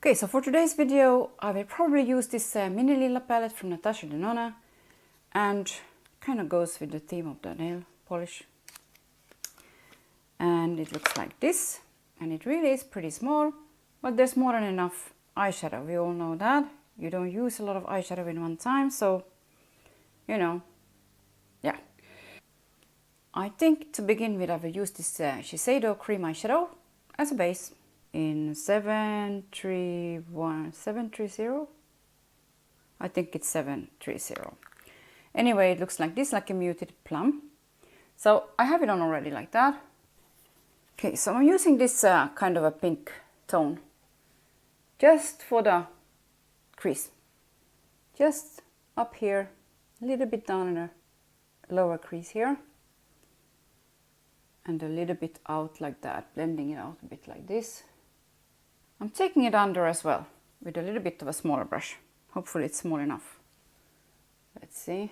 Okay, so for today's video I will probably use this mini lila palette from Natasha Denona, and kind of goes with the theme of the nail polish. And it looks like this, and it really is pretty small, but there's more than enough eyeshadow. We all know that. You don't use a lot of eyeshadow in one time, so you know, yeah. I think to begin with I will use this Shiseido cream eyeshadow as a base in 730. I think it's 730. Anyway, it looks like this, like a muted plum. So I have it on already like that. Okay, so I'm using this kind of a pink tone just for the crease. Just up here, a little bit down in the lower crease here. And a little bit out like that, blending it out a bit like this. I'm taking it under as well with a little bit of a smaller brush. Hopefully it's small enough. Let's see.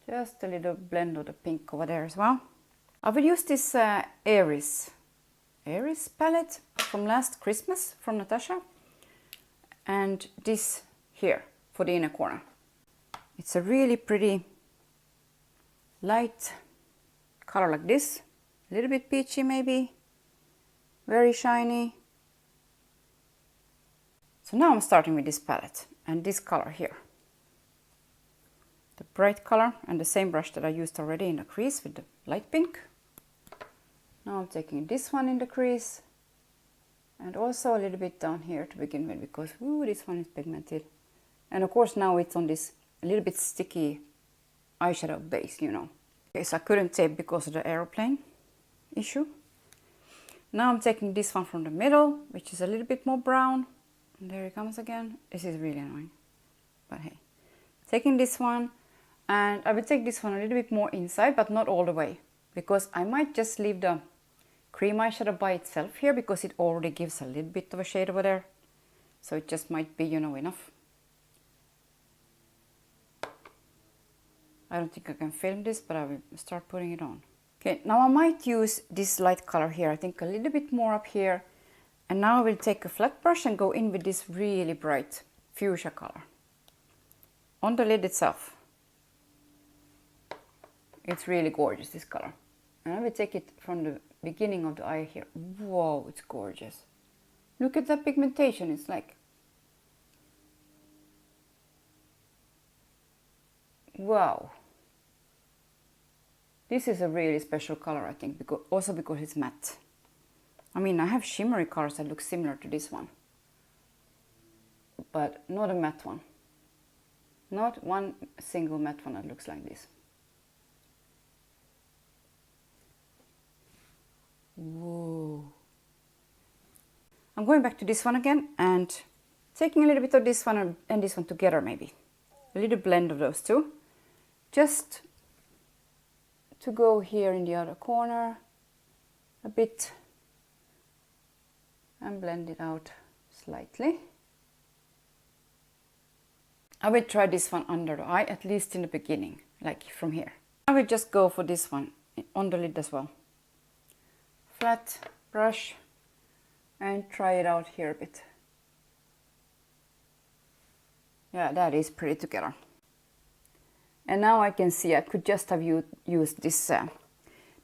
Just a little blend of the pink over there as well. I will use this Aries palette from last Christmas from Natasha. And this here for the inner corner. It's a really pretty light color like this. A little bit peachy maybe. Very shiny. So now I'm starting with this palette and this color here. The bright color and the same brush that I used already in the crease with the light pink. Now I'm taking this one in the crease and also a little bit down here to begin with because ooh, this one is pigmented. And of course now it's on this a little bit sticky eyeshadow base, you know. Okay, so I couldn't tape because of the aeroplane issue. Now I'm taking this one from the middle, which is a little bit more brown. And there it comes again. This is really annoying. But hey. Taking this one, and I will take this one a little bit more inside, but not all the way. Because I might just leave the cream eyeshadow by itself here, because it already gives a little bit of a shade over there. So it just might be, you know, enough. I don't think I can film this, but I will start putting it on. Okay, now I might use this light color here, I think a little bit more up here. And now I will take a flat brush and go in with this really bright fuchsia color. On the lid itself. It's really gorgeous, this color. And I will take it from the beginning of the eye here. Whoa, it's gorgeous. Look at that pigmentation, it's like... Wow. This is a really special color, I think, also because it's matte. I mean, I have shimmery colors that look similar to this one. But not a matte one. Not one single matte one that looks like this. Whoa. I'm going back to this one again and taking a little bit of this one and this one together maybe. A little blend of those two. Just to go here in the other corner a bit and blend it out slightly. I will try this one under the eye, at least in the beginning, like from here. I will just go for this one on the lid as well. Flat brush and try it out here a bit. Yeah, that is pretty together. And now I can see I could just have used this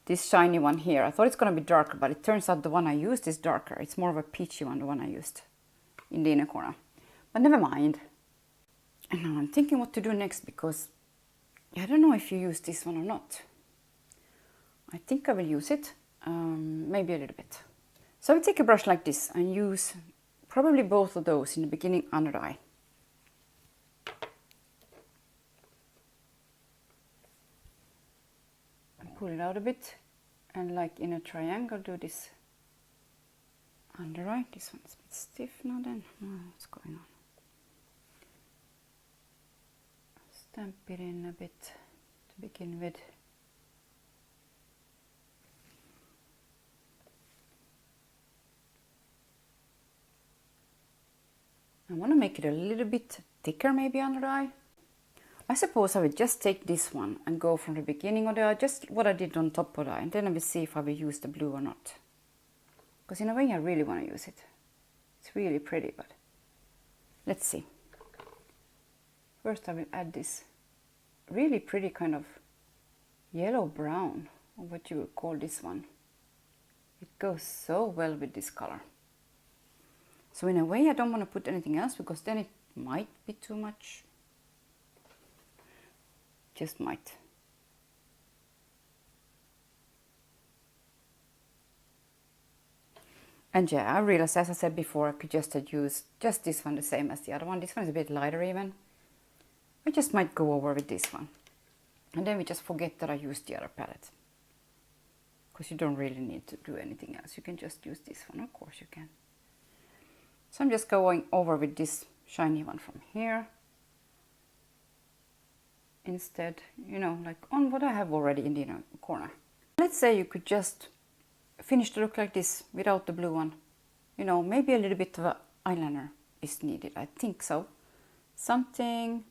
this shiny one here. I thought it's going to be darker, but it turns out the one I used is darker. It's more of a peachy one, the one I used in the inner corner. But never mind. And now I'm thinking what to do next, because I don't know if you use this one or not. I think I will use it, maybe a little bit. So I will take a brush like this and use probably both of those in the beginning under the eye. Pull it out a bit and like in a triangle do this under eye. This one's a bit stiff now then. Oh, what's going on? Stamp it in a bit to begin with. I want to make it a little bit thicker maybe under the eye. I suppose I will just take this one and go from the beginning of the eye, just what I did on top of the eye, and then I will see if I will use the blue or not. Because in a way I really want to use it. It's really pretty, but let's see. First I will add this really pretty kind of yellow-brown, or what you would call this one. It goes so well with this color. So in a way I don't want to put anything else because then it might be too much. Just might. And yeah, I realized, as I said before, I could just use just this one the same as the other one. This one is a bit lighter even. I just might go over with this one. And then we just forget that I used the other palette. Because you don't really need to do anything else. You can just use this one, of course you can. So I'm just going over with this shiny one from here. Instead, you know, like on what I have already in the inner corner. Let's say you could just finish the look like this without the blue one. You know, maybe a little bit of eyeliner is needed. I think so. Something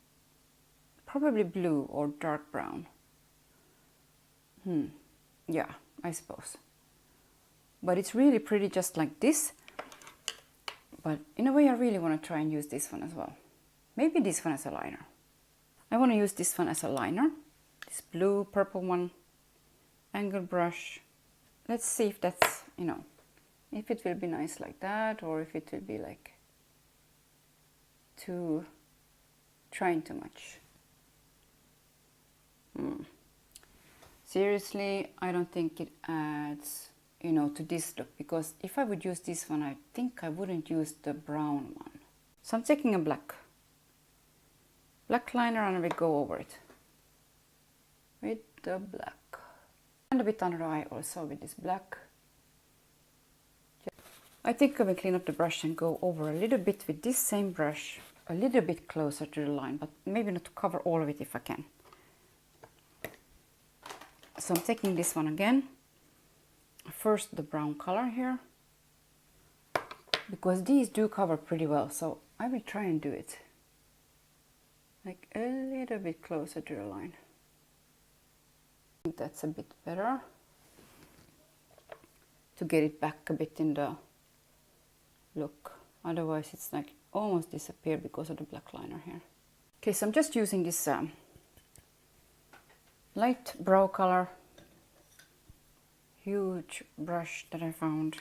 probably blue or dark brown. Yeah, I suppose. But it's really pretty just like this. But in a way I really want to try and use this one as well. Maybe this one as a liner. I want to use this one as a liner. This blue purple one. Angle brush. Let's see if that's, you know, if it will be nice like that or if it will be like trying too much. Seriously, I don't think it adds, you know, to this look, because if I would use this one, I think I wouldn't use the brown one. So I'm taking a black liner and I will go over it with the black. And a bit under the eye also with this black. I think I will clean up the brush and go over a little bit with this same brush, a little bit closer to the line, but maybe not to cover all of it if I can. So I'm taking this one again. First the brown color here, because these do cover pretty well, so I will try and do it like a little bit closer to the line. I think that's a bit better to get it back a bit in the look. Otherwise it's like almost disappeared because of the black liner here. Okay, so I'm just using this light brown color, huge brush that I found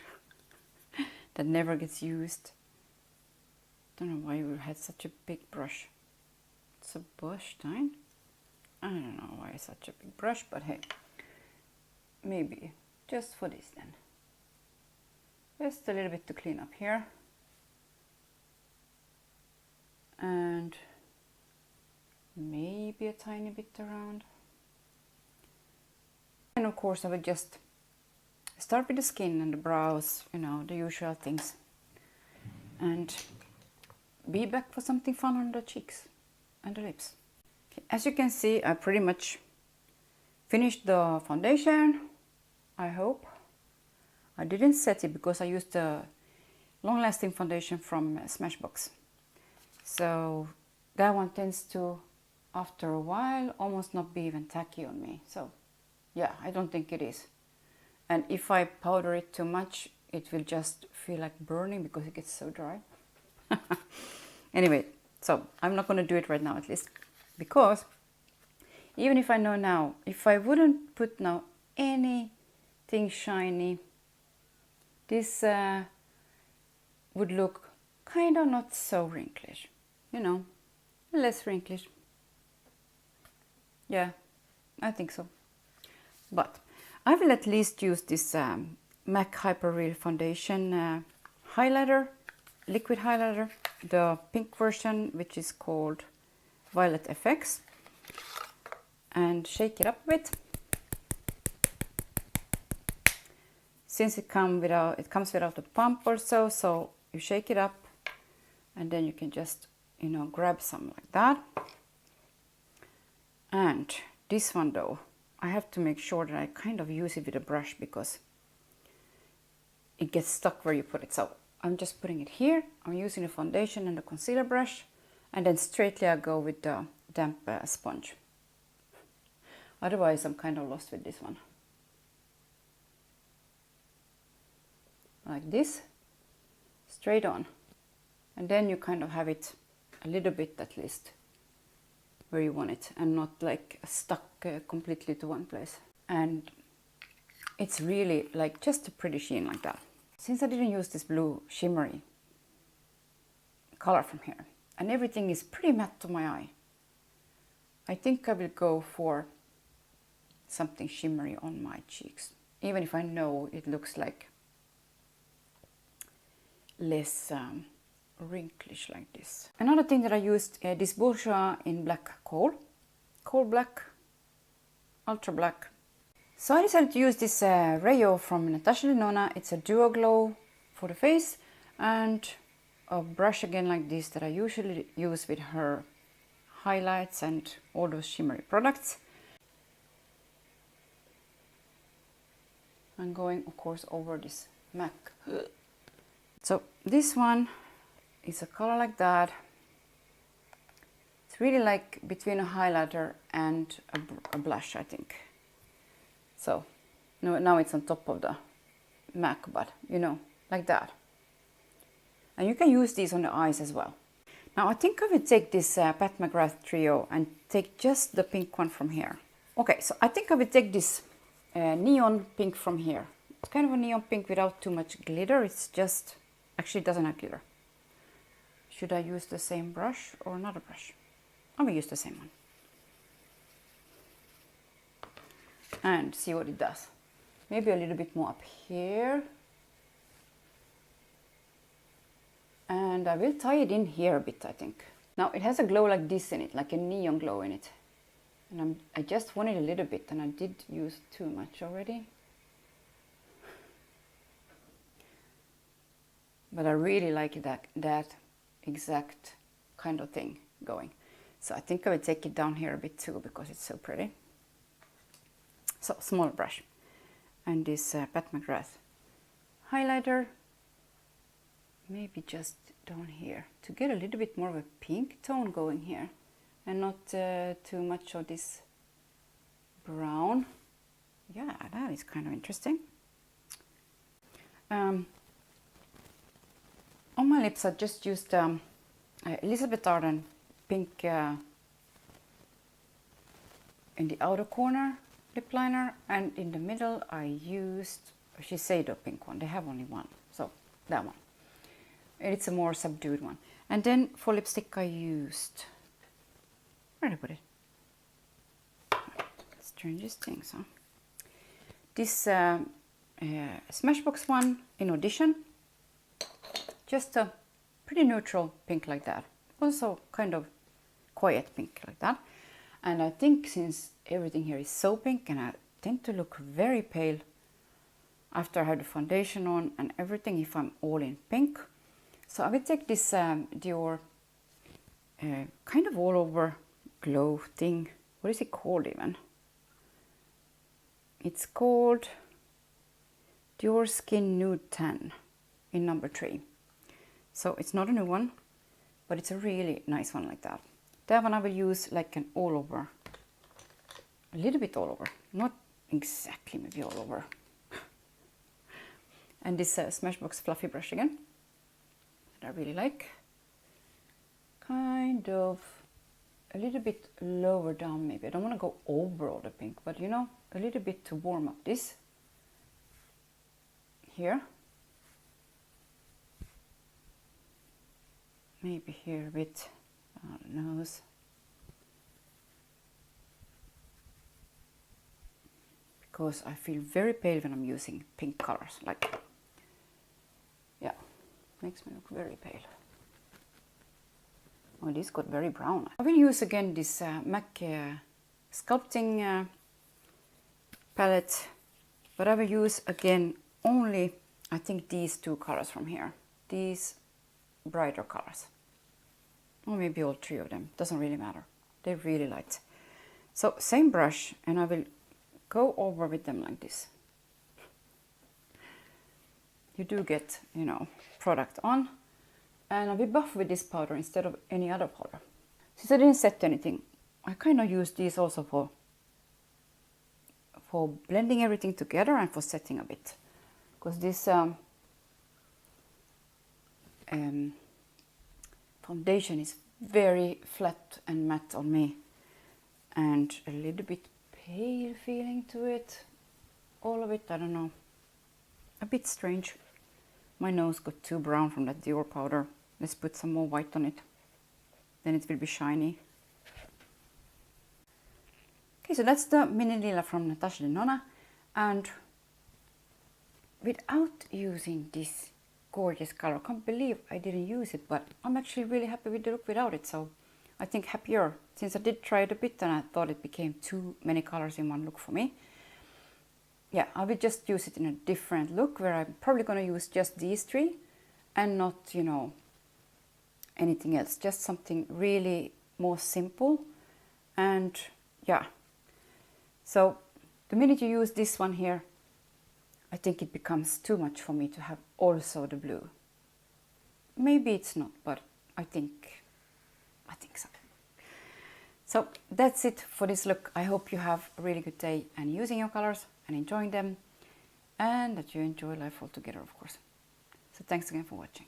that never gets used. Don't know why we had such a big brush. It's a Bushstein. I don't know why it's such a big brush, but hey, maybe just for this then. Just a little bit to clean up here. And maybe a tiny bit around. And of course I will just start with the skin and the brows, you know, the usual things. And be back for something fun on the cheeks and the lips. Okay, as you can see, I pretty much finished the foundation, I hope. I didn't set it because I used the long-lasting foundation from Smashbox. So that one tends to, after a while, almost not be even tacky on me. So yeah, I don't think it is. And if I powder it too much, it will just feel like burning because it gets so dry. Anyway, so I'm not going to do it right now at least. Because even if I know now, if I wouldn't put now anything shiny, this would look kind of not so wrinklish. You know, less wrinklish. Yeah, I think so. But I will at least use this MAC Hyper Real Foundation highlighter, liquid highlighter, the pink version, which is called Violet FX, and shake it up a bit. Since it comes without a pump or so, so you shake it up, and then you can just, you know, grab some like that. And this one though, I have to make sure that I kind of use it with a brush because it gets stuck where you put it. So I'm just putting it here. I'm using the foundation and the concealer brush, and then straightly I go with the damp sponge. Otherwise I'm kind of lost with this one. like this, straight on. And then you kind of have it a little bit at least where you want it and not like stuck completely to one place. And it's really like just a pretty sheen like that. Since I didn't use this blue shimmery color from here and everything is pretty matte to my eye, I think I will go for something shimmery on my cheeks, even if I know it looks like less wrinklish like this. Another thing that I used, this Bourjois in black coal black, ultra black. So I decided to use this Rayo from Natasha Denona. It's a duo glow for the face, and a brush again like this that I usually use with her highlights and all those shimmery products. I'm going of course over this MAC. So this one is a color like that. It's really like between a highlighter and a blush, I think. So now it's on top of the MAC, but you know, like that. And you can use these on the eyes as well. Now I think I will take this Pat McGrath trio and take just the pink one from here. Okay, so I think I will take this neon pink from here. It's kind of a neon pink without too much glitter. It's just, actually it doesn't have glitter. Should I use the same brush or another brush? I will use the same one. And see what it does. Maybe a little bit more up here. And I will tie it in here a bit, I think. Now it has a glow like this in it, like a neon glow in it. And I just wanted a little bit, and I did use too much already. But I really like that exact kind of thing going. So I think I will take it down here a bit too, because it's so pretty. So small brush. And this Pat McGrath highlighter. Maybe just down here to get a little bit more of a pink tone going here, and not too much of this brown. Yeah, that is kind of interesting. On my lips I just used Elizabeth Arden pink in the outer corner lip liner, and in the middle I used Shiseido pink one. They have only one, so that one. It's a more subdued one. And then for lipstick I used, where did I put it? Strangest things, huh? This Smashbox one in Audition. Just a pretty neutral pink like that. Also kind of quiet pink like that. And I think since everything here is so pink, and I tend to look very pale after I have the foundation on and everything if I'm all in pink. So I will take this Dior kind of all over glow thing. What is it called even? It's called Dior Skin Nude Tan in number 3. So it's not a new one, but it's a really nice one like that. That one I will use like an all over, a little bit all over, not exactly maybe all over. And this Smashbox fluffy brush again. I really like, kind of a little bit lower down maybe. I don't want to go over all the pink, but you know, a little bit to warm up this here, maybe here a bit on the nose, because I feel very pale when I'm using pink colors, like, yeah. Makes me look very pale. Oh, this got very brown. I will use again this MAC sculpting palette, but I will use again only, I think, these two colors from here. These brighter colors. Or maybe all three of them. Doesn't really matter. They're really light. So same brush, and I will go over with them like this. You do get, you know, product on, and I will buff with this powder instead of any other powder. Since I didn't set anything, I kind of use these also for blending everything together and for setting a bit, because this foundation is very flat and matte on me, and a little bit pale feeling to it. All of it, I don't know, a bit strange. My nose got too brown from that Dior powder. Let's put some more white on it, then it will be shiny. Okay, so that's the mini lila from Natasha Denona, and without using this gorgeous color, I can't believe I didn't use it, but I'm actually really happy with the look without it. So I think happier, since I did try it a bit and I thought it became too many colors in one look for me. Yeah, I will just use it in a different look where I'm probably going to use just these three and not, you know, anything else. Just something really more simple. And yeah, so the minute you use this one here, I think it becomes too much for me to have also the blue. Maybe it's not, but I think so. So that's it for this look. I hope you have a really good day and using your colors and enjoying them, and that you enjoy life altogether, of course. So thanks again for watching.